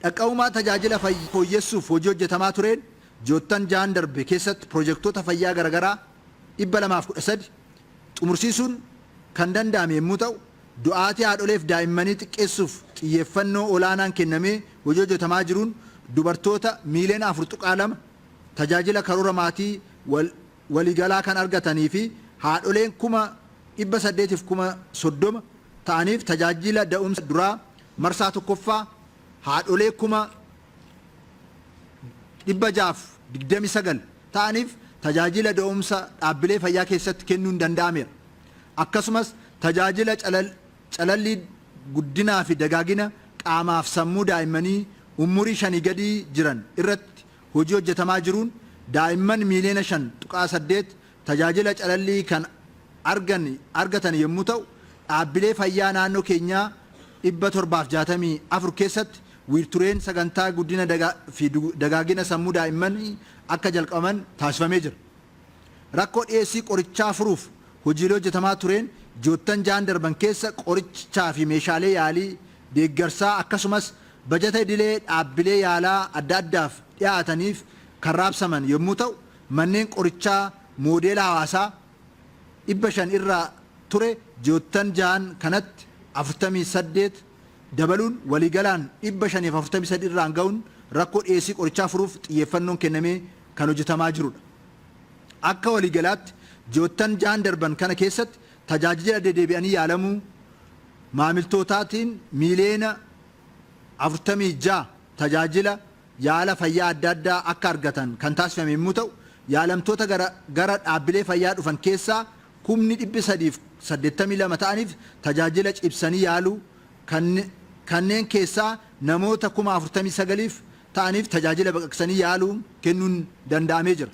Dhaqqabumaa tajaajila fooyyessuuf hojii hojjetamaa tureen joottan jaan darbe keessatti piroojektota fayyaa garaagaraa 213 xumursiisuun kan danda'ame yommuu ta'u, du'aatii haadholeef daa'immanii xiqqeessuuf xiyyeeffannoo olaanaan kennamee hojii hojjetamaa jiruun dubartoota miiliyoona 4.2 tajaajila karoora maatii waliigalaa kan argatanii fi haadholeen 830,030 ta'aniif tajaajila da'umsa duraa marsaa tokkoffaa haadholee 629 ta'aniif tajaajila da'umsa dhaabbilee fayyaa keessatti kennuun danda'ameera. Akkasumas tajaajila calallii guddinaa fi dagaagina qaamaaf sammuu daa'immanii umurii 5 gadii jiran irratti hojii hojjetamaa jiruun daa'imman miiliyoona 5.8 tajaajila calallii kan argatan yommuu ta'u, dhaabbilee fayyaa naannoo keenyaa 764 keessatti wiirtureen sagantaa guddina fi dagaagina sammuu daa'immanii akka jalqabaman taasifamee jira. Rakkoo dhiyeessii qorichaa furuuf hojiilee hojjetamaa tureen joottan jaan darban keessa qorichaa fi meeshaalee yaalii deeggarsaa akkasumas bajata idilee dhaabbilee yaalaa adda addaaf dhiyaataniif kan raabsaman yommuu ta'u, manneen qorichaa moodeela hawaasaa 500 irraa ture joottan jaan kanatti 48 dabaluun waliigalaan 543 irraan ga'uun rakkoo dhiyeessii qorichaa furuuf xiyyeeffannoon kennamee kan hojjetamaa jirudha. Akka waliigalaatti joottan jaan darban kana keessatti tajaajila deddeebi'anii yaalamuu maamiltootaatiin miiliyoona 46 tajaajila yaala fayyaa adda addaa akka argatan kan taasifame yommuu ta'u, yaalamtoota gara dhaabbilee fayyaa dhufan keessaa 382 ta'aniif tajaajila cibsanii yaaluu kanneen keessaa namoota 49,000 ta'aniif tajaajila baqaqsanii yaaluu kennuun danda'amee jira.